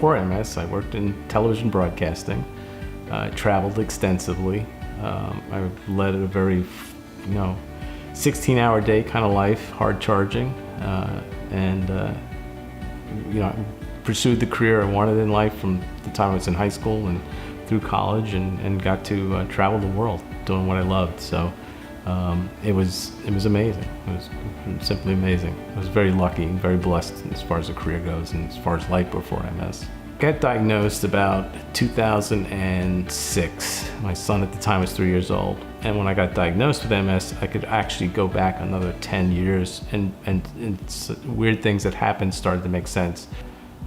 before MS, I worked in television broadcasting, traveled extensively. I led a very, 16-hour day kind of life, hard charging, and pursued the career I wanted in life from the time I was in high school and through college, and got to travel the world doing what I loved. So it was amazing. It was simply amazing. I was very lucky and very blessed as far as a career goes and as far as life before MS. I got diagnosed about 2006. My son at the time was 3 years old. And when I got diagnosed with MS, I could actually go back another 10 years and weird things that happened started to make sense.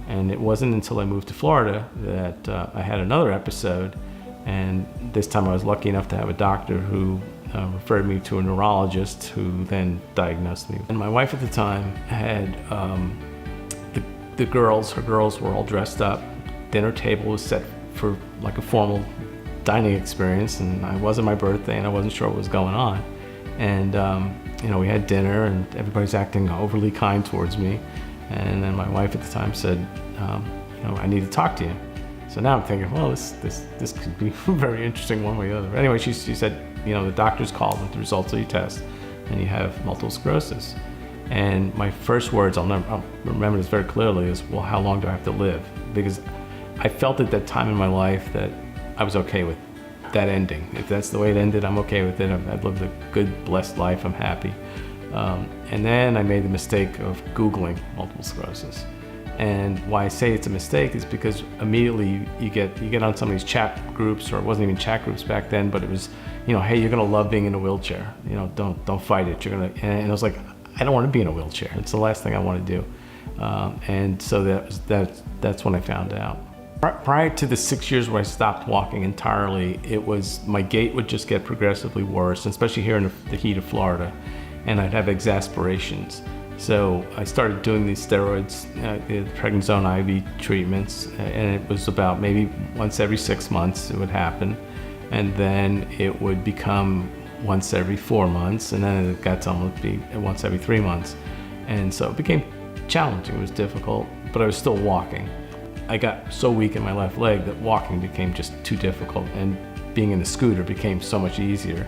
And it wasn't until I moved to Florida that I had another episode. And this time I was lucky enough to have a doctor who referred me to a neurologist who then diagnosed me. And my wife at the time had her girls were all dressed up. Dinner table was set for like a formal dining experience, and it wasn't my birthday and I wasn't sure what was going on. And we had dinner and everybody's acting overly kind towards me. And then my wife at the time said, I need to talk to you. So now I'm thinking, well, this could be very interesting one way or the other. But anyway, she said, the doctor's called with the results of your test and you have multiple sclerosis. And my first words, I'll remember this very clearly, is, well, how long do I have to live? Because I felt at that time in my life that I was okay with that ending. If that's the way it ended, I'm okay with it. I've lived a good, blessed life. I'm happy. And then I made the mistake of Googling multiple sclerosis. And why I say it's a mistake is because immediately you get on some of these chat groups, or it wasn't even chat groups back then, but it was, hey, you're gonna love being in a wheelchair. Don't fight it. And I was like, I don't want to be in a wheelchair. It's the last thing I want to do. And so that's when I found out. Prior to the 6 years where I stopped walking entirely, my gait would just get progressively worse, especially here in the heat of Florida, and I'd have exasperations. So I started doing these steroids, the prednisone IV treatments, and it was about maybe once every 6 months it would happen, and then it would become once every 4 months, and then it got to almost be once every 3 months. And so it became challenging, it was difficult, but I was still walking. I got so weak in my left leg that walking became just too difficult, and being in a scooter became so much easier.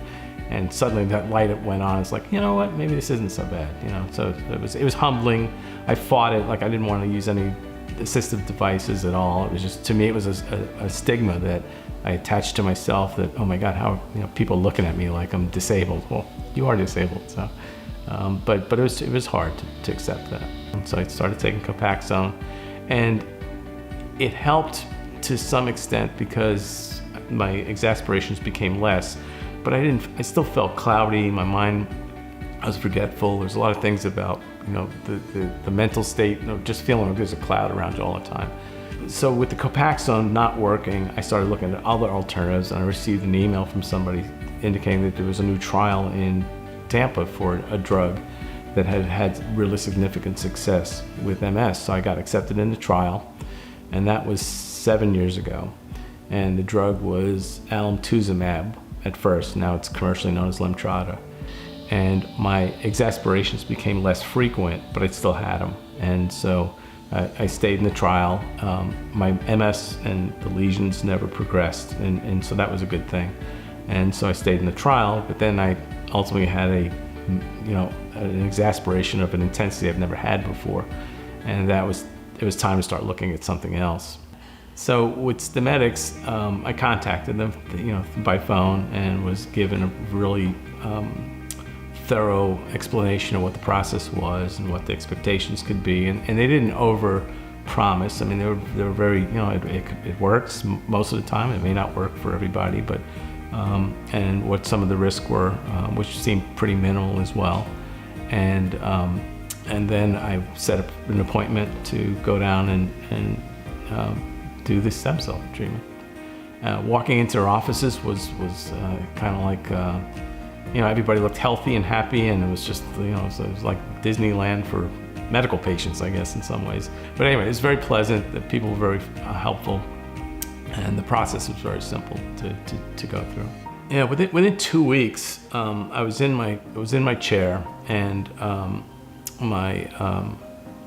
And suddenly that light went on. It's like, you know what, maybe this isn't so bad, So it was humbling. I fought it, like I didn't want to use any assistive devices at all. It was just, to me, it was a stigma that I attached to myself, that, oh my God, how, people looking at me like I'm disabled. Well, you are disabled, so. But it was hard to accept that. And so I started taking Copaxone, and it helped to some extent because my exasperations became less. But I still felt cloudy. My mind, I was forgetful. There's a lot of things about, the mental state, just feeling like there's a cloud around you all the time. So with the Copaxone not working, I started looking at other alternatives, and I received an email from somebody indicating that there was a new trial in Tampa for a drug that had really significant success with MS. So I got accepted in the trial, and that was 7 years ago. And the drug was alemtuzumab. At first, now it's commercially known as Lemtrada. And my exasperations became less frequent, but I still had them. And so I stayed in the trial. My MS and the lesions never progressed, and so that was a good thing. And so I stayed in the trial, but then I ultimately had an exasperation of an intensity I've never had before. And it was time to start looking at something else. So with Stemedix, I contacted them, by phone, and was given a really thorough explanation of what the process was and what the expectations could be, and they didn't over-promise. I mean, they were very, it works most of the time. It may not work for everybody, but and what some of the risks were, which seemed pretty minimal as well, and then I set up an appointment to go down and do the stem cell treatment. Walking into their offices was kind of like, everybody looked healthy and happy, and it was just, so it was like Disneyland for medical patients, I guess, in some ways. But anyway, it was very pleasant. The people were very helpful, and the process was very simple to go through. Yeah, within 2 weeks, I was in my chair, and my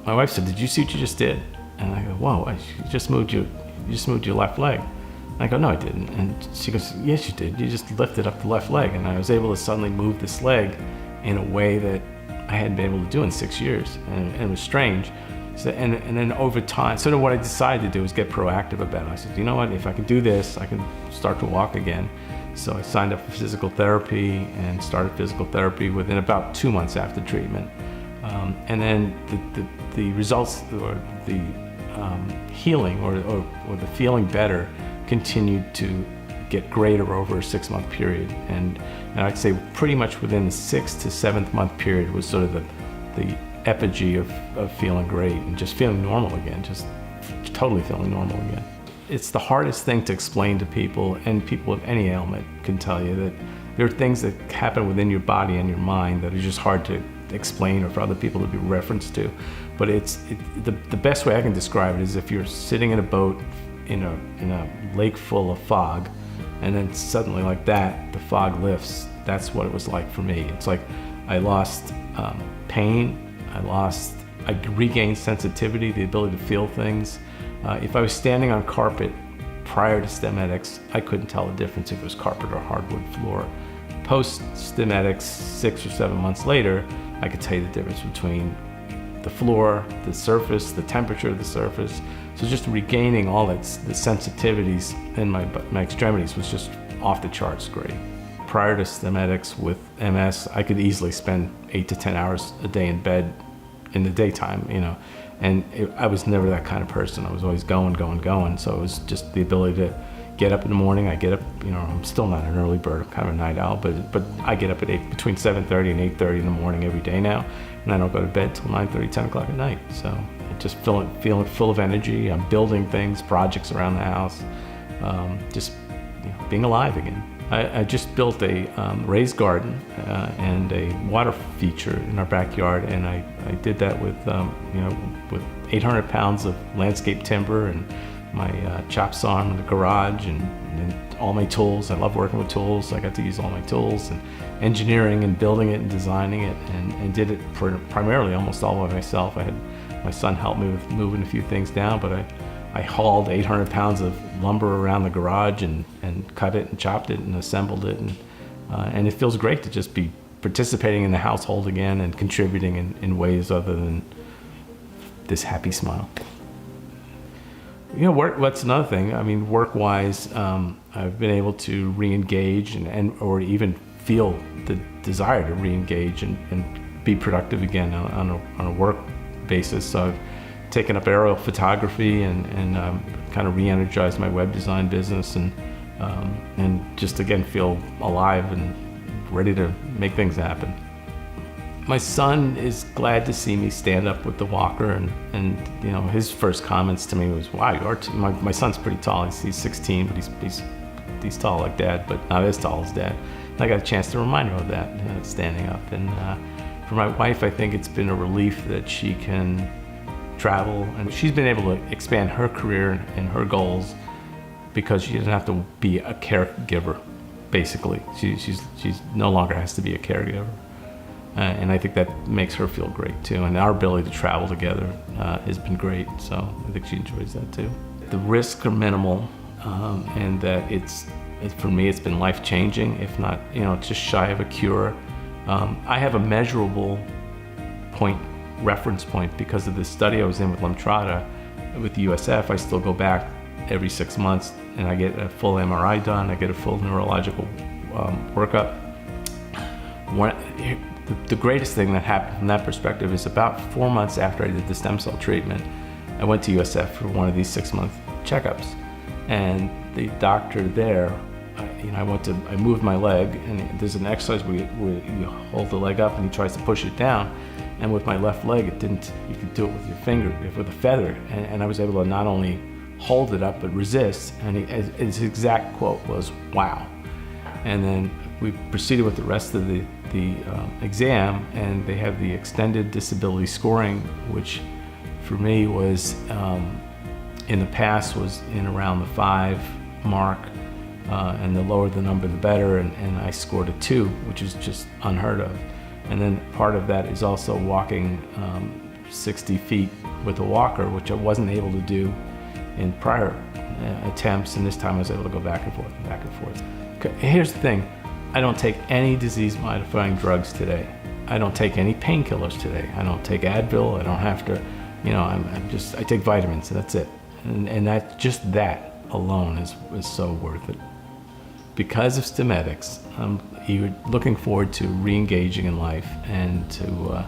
wife said, "Did you see what you just did?" And I go, whoa, you just moved your left leg. And I go, no, I didn't. And she goes, yes, you did. You just lifted up the left leg. And I was able to suddenly move this leg in a way that I hadn't been able to do in 6 years. And it was strange. So, and then over time, sort of what I decided to do was get proactive about it. I said, you know what, if I can do this, I can start to walk again. So I signed up for physical therapy and started physical therapy within about 2 months after treatment. And then the results, or the healing, or the feeling better, continued to get greater over a 6-month period. And I'd say pretty much within the 6th to 7th month period was sort of the epigee of feeling great and just feeling normal again, just totally feeling normal again. It's the hardest thing to explain to people, and people with any ailment can tell you that there are things that happen within your body and your mind that are just hard to explain or for other people to be referenced to. But the best way I can describe it is if you're sitting in a boat in a lake full of fog, and then suddenly like that, the fog lifts. That's what it was like for me. It's like I lost pain, I regained sensitivity, the ability to feel things. If I was standing on carpet prior to Stemedix, I couldn't tell the difference if it was carpet or hardwood floor. Post Stemedix, 6 or 7 months later, I could tell you the difference between the floor, the surface, the temperature of the surface. So just regaining all the sensitivities in my extremities was just off the charts great. Prior to Stemedix with MS, I could easily spend 8 to 10 hours a day in bed in the daytime, and I was never that kind of person. I was always going. So it was just the ability to get up in the morning. I get up, I'm still not an early bird, I'm kind of a night owl, but I get up at between 7:30 and 8:30 in the morning every day now, and I don't go to bed till 9:30, 10 o'clock at night. So I just feeling full of energy. I'm building things, projects around the house, just being alive again. I just built a raised garden and a water feature in our backyard, and I did that with with 800 pounds of landscape timber and my chop saw in the garage and all my tools. I love working with tools. I got to use all my tools, and engineering and building it and designing it, and did it primarily almost all by myself. I had my son help me with moving a few things down, but I hauled 800 pounds of lumber around the garage and cut it and chopped it and assembled it. And it feels great to just be participating in the household again and contributing in ways other than this happy smile. What's another thing? I mean, work-wise, I've been able to re-engage or even feel the desire to re-engage and be productive again on a work basis. So I've taken up aerial photography and kind of re-energized my web design business and just again feel alive and ready to make things happen. My son is glad to see me stand up with the walker, and his first comments to me was, "Wow, you are." My son's pretty tall. He's 16, but he's tall like Dad, but not as tall as Dad. And I got a chance to remind him of that, standing up. And for my wife, I think it's been a relief that she can travel, and she's been able to expand her career and her goals because she doesn't have to be a caregiver. Basically, she's no longer has to be a caregiver. And I think that makes her feel great too. And our ability to travel together has been great. So I think she enjoys that too. The risks are minimal, and that for me, it's been life-changing, if not, just shy of a cure. I have a measurable reference point because of the study I was in with Lemtrada. With the USF, I still go back every 6 months and I get a full MRI done. I get a full neurological workup. The greatest thing that happened from that perspective is about 4 months after I did the stem cell treatment, I went to USF for one of these 6-month checkups, and the doctor there, I moved my leg, and there's an exercise where you hold the leg up and he tries to push it down, and with my left leg, it didn't. You could do it with your finger, with a feather, and I was able to not only hold it up but resist. And his exact quote was, "Wow." And then we proceeded with the rest of the exam, and they have the extended disability scoring, which for me was in the past was in around the 5 mark, and the lower the number the better, and I scored a 2, which is just unheard of. And then part of that is also walking 60 feet with a walker, which I wasn't able to do in prior attempts, and this time I was able to go back and forth and back and forth. Here's the thing, I don't take any disease-modifying drugs today. I don't take any painkillers today. I don't take Advil. I don't have to, I take vitamins, and that's it. And that alone is so worth it. Because of Stemedix, I'm looking forward to re-engaging in life and to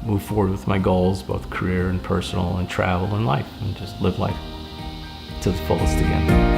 move forward with my goals, both career and personal, and travel and life, and just live life to the fullest again.